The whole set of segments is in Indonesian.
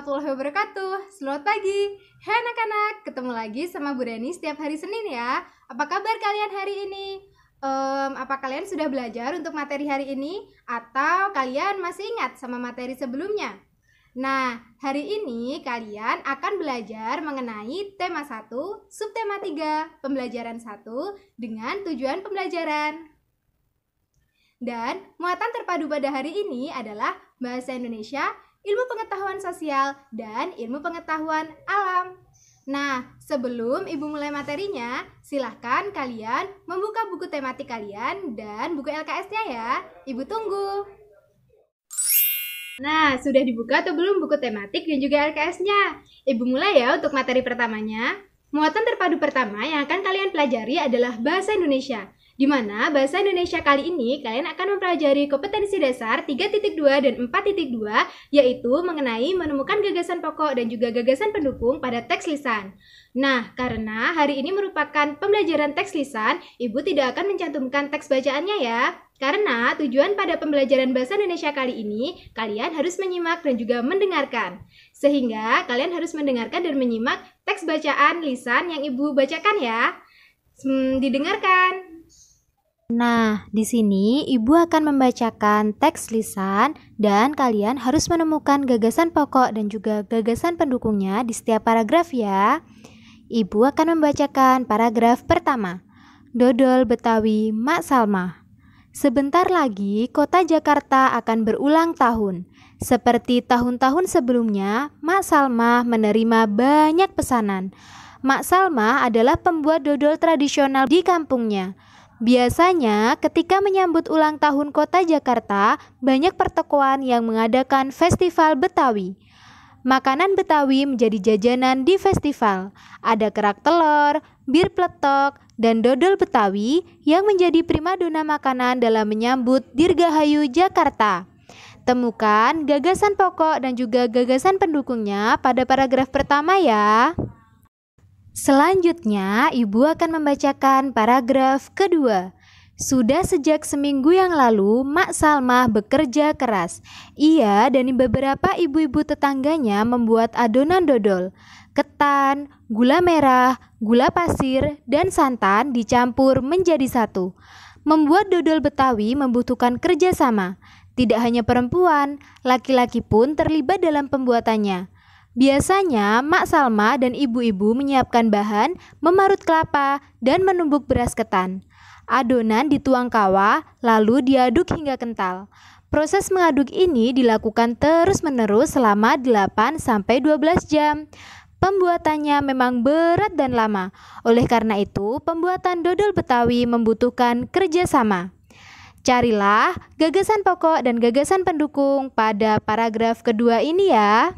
warahmatullahi wabarakatuh. Selamat pagi. Hai anak-anak, ketemu lagi sama Bu Reni setiap hari Senin ya. Apa kabar kalian hari ini? Apa kalian sudah belajar untuk materi hari ini? Atau kalian masih ingat sama materi sebelumnya? Nah, hari ini kalian akan belajar mengenai tema 1, subtema 3, pembelajaran 1 dengan tujuan pembelajaran. Dan muatan terpadu pada hari ini adalah Bahasa Indonesia, Ilmu Pengetahuan Sosial, dan Ilmu Pengetahuan Alam. Nah, sebelum Ibu mulai materinya, silahkan kalian membuka buku tematik kalian dan buku LKS-nya ya. Ibu tunggu. Nah, sudah dibuka atau belum buku tematik dan juga LKS-nya? Ibu mulai ya untuk materi pertamanya. Muatan terpadu pertama yang akan kalian pelajari adalah Bahasa Indonesia, di mana Bahasa Indonesia kali ini kalian akan mempelajari kompetensi dasar 3.2 dan 4.2, yaitu mengenai menemukan gagasan pokok dan juga gagasan pendukung pada teks lisan. Nah, karena hari ini merupakan pembelajaran teks lisan, Ibu tidak akan mencantumkan teks bacaannya ya. Karena tujuan pada pembelajaran Bahasa Indonesia kali ini, kalian harus menyimak dan juga mendengarkan. Sehingga kalian harus mendengarkan dan menyimak teks bacaan lisan yang Ibu bacakan ya. Didengarkan. Nah, di sini Ibu akan membacakan teks lisan dan kalian harus menemukan gagasan pokok dan juga gagasan pendukungnya di setiap paragraf ya. Ibu akan membacakan paragraf pertama. Dodol Betawi Mak Salma. Sebentar lagi kota Jakarta akan berulang tahun. Seperti tahun-tahun sebelumnya, Mak Salma menerima banyak pesanan. Mak Salma adalah pembuat dodol tradisional di kampungnya. Biasanya ketika menyambut ulang tahun kota Jakarta, banyak pertokoan yang mengadakan festival Betawi. Makanan Betawi menjadi jajanan di festival. Ada kerak telur, bir pletok, dan dodol Betawi yang menjadi primadona makanan dalam menyambut Dirgahayu Jakarta. Temukan gagasan pokok dan juga gagasan pendukungnya pada paragraf pertama ya. Selanjutnya, Ibu akan membacakan paragraf kedua. Sudah sejak seminggu yang lalu, Mak Salma bekerja keras. Ia dan beberapa ibu-ibu tetangganya membuat adonan dodol. Ketan, gula merah, gula pasir, dan santan dicampur menjadi satu. Membuat dodol Betawi membutuhkan kerjasama. Tidak hanya perempuan, laki-laki pun terlibat dalam pembuatannya. Biasanya, Mak Salma dan ibu-ibu menyiapkan bahan, memarut kelapa, dan menumbuk beras ketan. Adonan dituang kawah, lalu diaduk hingga kental. Proses mengaduk ini dilakukan terus-menerus selama 8-12 jam. Pembuatannya memang berat dan lama. Oleh karena itu, pembuatan dodol Betawi membutuhkan kerjasama. Carilah gagasan pokok dan gagasan pendukung pada paragraf kedua ini ya.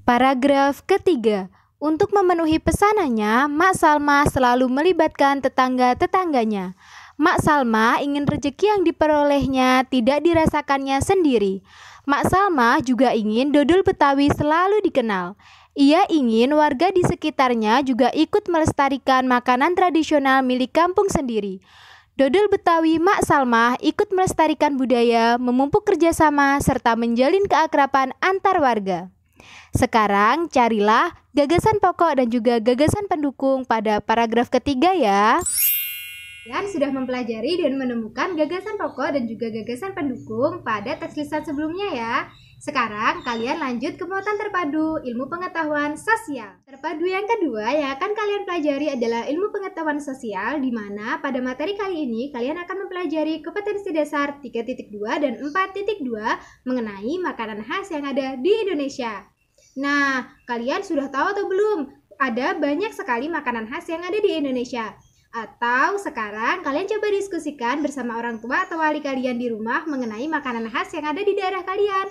Paragraf ketiga. Untuk memenuhi pesanannya, Mak Salma selalu melibatkan tetangga-tetangganya. Mak Salma ingin rezeki yang diperolehnya tidak dirasakannya sendiri. Mak Salma juga ingin dodol Betawi selalu dikenal. Ia ingin warga di sekitarnya juga ikut melestarikan makanan tradisional milik kampung sendiri. Dodol Betawi Mak Salma ikut melestarikan budaya, memupuk kerjasama, serta menjalin keakraban antar warga. Sekarang carilah gagasan pokok dan juga gagasan pendukung pada paragraf ketiga ya. Kalian sudah mempelajari dan menemukan gagasan pokok dan juga gagasan pendukung pada teks lisan sebelumnya ya. Sekarang kalian lanjut ke muatan terpadu ilmu pengetahuan sosial. Terpadu yang kedua yang akan kalian pelajari adalah ilmu pengetahuan sosial, di mana pada materi kali ini kalian akan mempelajari kompetensi dasar 3.2 dan 4.2 mengenai makanan khas yang ada di Indonesia. Nah, kalian sudah tahu atau belum? Ada banyak sekali makanan khas yang ada di Indonesia. Atau sekarang kalian coba diskusikan bersama orang tua atau wali kalian di rumah mengenai makanan khas yang ada di daerah kalian.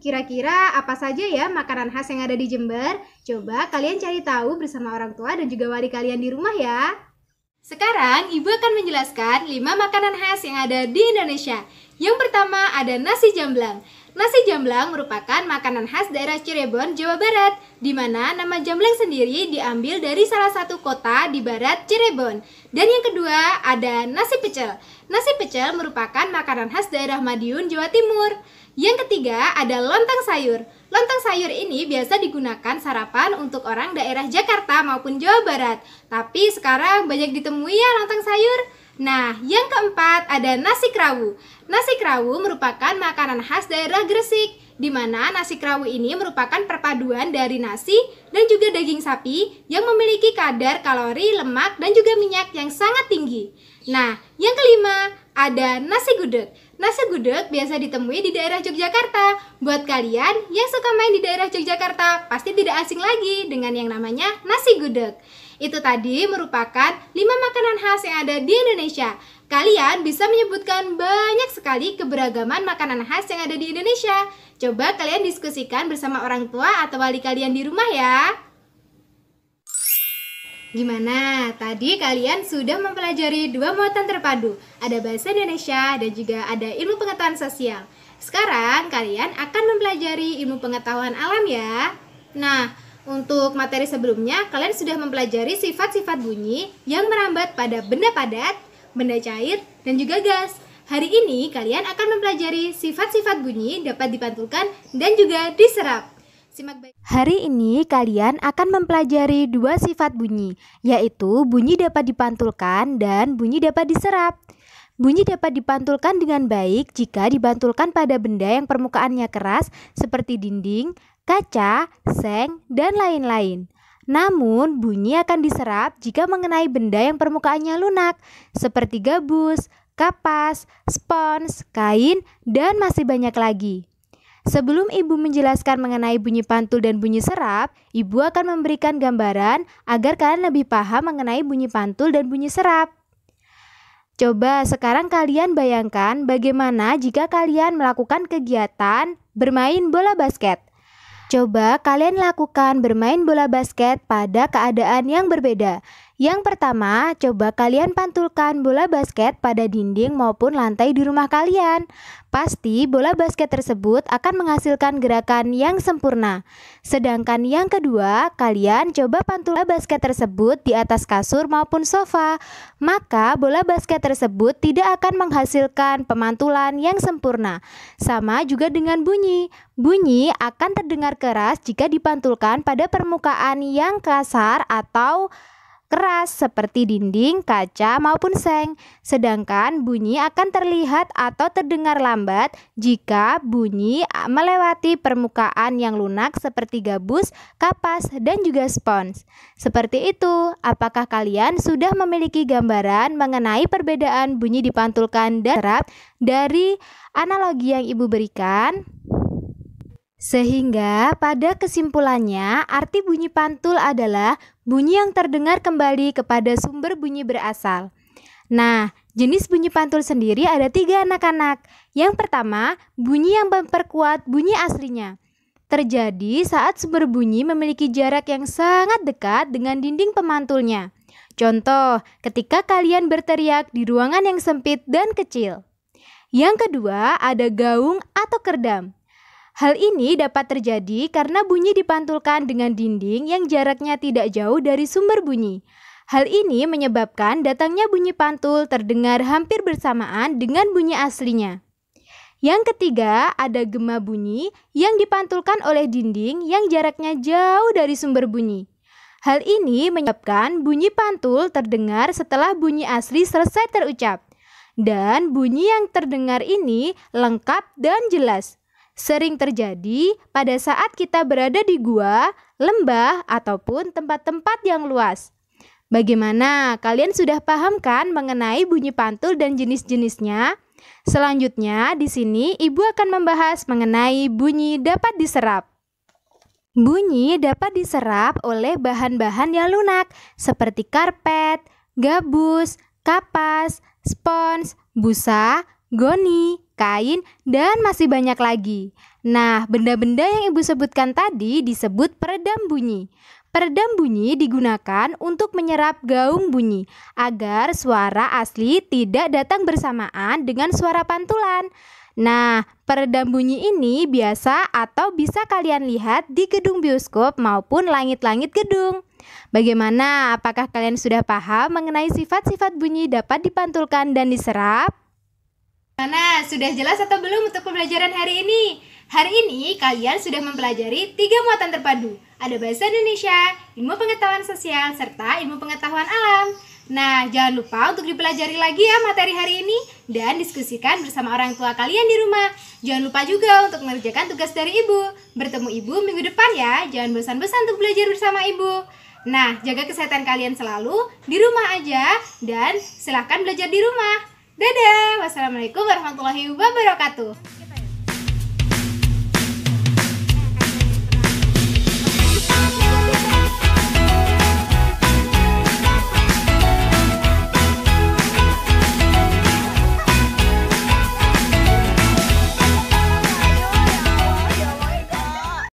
Kira-kira apa saja ya makanan khas yang ada di Jember? Coba kalian cari tahu bersama orang tua dan juga wali kalian di rumah ya. Sekarang Ibu akan menjelaskan 5 makanan khas yang ada di Indonesia. Yang pertama ada nasi jamblang. Nasi jamblang merupakan makanan khas daerah Cirebon, Jawa Barat, di mana nama jamblang sendiri diambil dari salah satu kota di barat Cirebon. Dan yang kedua ada nasi pecel. Nasi pecel merupakan makanan khas daerah Madiun, Jawa Timur. Yang ketiga ada lontong sayur. Lontong sayur ini biasa digunakan sarapan untuk orang daerah Jakarta maupun Jawa Barat. Tapi sekarang banyak ditemui ya lontong sayur. Nah, yang keempat ada nasi krawu. Nasi krawu merupakan makanan khas daerah Gresik, di mana nasi krawu ini merupakan perpaduan dari nasi dan juga daging sapi yang memiliki kadar kalori, lemak, dan juga minyak yang sangat tinggi. Nah, yang kelima ada nasi gudeg. Nasi gudeg biasa ditemui di daerah Yogyakarta. Buat kalian yang suka main di daerah Yogyakarta, pasti tidak asing lagi dengan yang namanya nasi gudeg. Itu tadi merupakan 5 makanan khas yang ada di Indonesia. Kalian bisa menyebutkan banyak sekali keberagaman makanan khas yang ada di Indonesia. Coba kalian diskusikan bersama orang tua atau wali kalian di rumah ya. Gimana? Tadi kalian sudah mempelajari 2 muatan terpadu. Ada bahasa Indonesia dan juga ada ilmu pengetahuan sosial. Sekarang kalian akan mempelajari ilmu pengetahuan alam ya. Nah, untuk materi sebelumnya kalian sudah mempelajari sifat-sifat bunyi yang merambat pada benda padat, benda cair, dan juga gas. Hari ini kalian akan mempelajari sifat-sifat bunyi dapat dipantulkan dan juga diserap. Hari ini kalian akan mempelajari 2 sifat bunyi, yaitu bunyi dapat dipantulkan dan bunyi dapat diserap. Bunyi dapat dipantulkan dengan baik jika dipantulkan pada benda yang permukaannya keras seperti dinding, kaca, seng, dan lain-lain. Namun, bunyi akan diserap jika mengenai benda yang permukaannya lunak seperti gabus, kapas, spons, kain, dan masih banyak lagi. Sebelum Ibu menjelaskan mengenai bunyi pantul dan bunyi serap, Ibu akan memberikan gambaran agar kalian lebih paham mengenai bunyi pantul dan bunyi serap. Coba sekarang kalian bayangkan bagaimana jika kalian melakukan kegiatan bermain bola basket. Coba kalian lakukan bermain bola basket pada keadaan yang berbeda. Yang pertama, coba kalian pantulkan bola basket pada dinding maupun lantai di rumah kalian. Pasti bola basket tersebut akan menghasilkan gerakan yang sempurna. Sedangkan yang kedua, kalian coba pantul bola basket tersebut di atas kasur maupun sofa. Maka bola basket tersebut tidak akan menghasilkan pemantulan yang sempurna. Sama juga dengan bunyi. Bunyi akan terdengar keras jika dipantulkan pada permukaan yang kasar atau keras seperti dinding, kaca, maupun seng. Sedangkan bunyi akan terlihat atau terdengar lambat jika bunyi melewati permukaan yang lunak seperti gabus, kapas, dan juga spons. Seperti itu, apakah kalian sudah memiliki gambaran mengenai perbedaan bunyi dipantulkan dan serap dari analogi yang Ibu berikan? Sehingga pada kesimpulannya, arti bunyi pantul adalah bunyi yang terdengar kembali kepada sumber bunyi berasal. Nah, jenis bunyi pantul sendiri ada 3 anak-anak. Yang pertama, bunyi yang memperkuat bunyi aslinya. Terjadi saat sumber bunyi memiliki jarak yang sangat dekat dengan dinding pemantulnya. Contoh, ketika kalian berteriak di ruangan yang sempit dan kecil. Yang kedua, ada gaung atau kerdam. Hal ini dapat terjadi karena bunyi dipantulkan dengan dinding yang jaraknya tidak jauh dari sumber bunyi. Hal ini menyebabkan datangnya bunyi pantul terdengar hampir bersamaan dengan bunyi aslinya. Yang ketiga, ada gema bunyi yang dipantulkan oleh dinding yang jaraknya jauh dari sumber bunyi. Hal ini menyebabkan bunyi pantul terdengar setelah bunyi asli selesai terucap. Dan bunyi yang terdengar ini lengkap dan jelas. Sering terjadi pada saat kita berada di gua, lembah, ataupun tempat-tempat yang luas. Bagaimana? Kalian sudah paham kan mengenai bunyi pantul dan jenis-jenisnya? Selanjutnya, di sini Ibu akan membahas mengenai bunyi dapat diserap. Bunyi dapat diserap oleh bahan-bahan yang lunak seperti karpet, gabus, kapas, spons, busa, goni, kain, dan masih banyak lagi. Nah, benda-benda yang Ibu sebutkan tadi disebut peredam bunyi. Peredam bunyi digunakan untuk menyerap gaung bunyi agar suara asli tidak datang bersamaan dengan suara pantulan. Nah, peredam bunyi ini biasa atau bisa kalian lihat di gedung bioskop maupun langit-langit gedung. Bagaimana? Apakah kalian sudah paham mengenai sifat-sifat bunyi dapat dipantulkan dan diserap? Nah, sudah jelas atau belum untuk pembelajaran hari ini? Hari ini kalian sudah mempelajari 3 muatan terpadu. Ada bahasa Indonesia, ilmu pengetahuan sosial, serta ilmu pengetahuan alam. Nah, jangan lupa untuk dipelajari lagi ya materi hari ini dan diskusikan bersama orang tua kalian di rumah. Jangan lupa juga untuk mengerjakan tugas dari ibu. Bertemu ibu minggu depan ya, jangan bosan-bosan untuk belajar bersama ibu. Nah, jaga kesehatan kalian selalu, di rumah aja, dan silahkan belajar di rumah. Dadah, wassalamualaikum warahmatullahi wabarakatuh.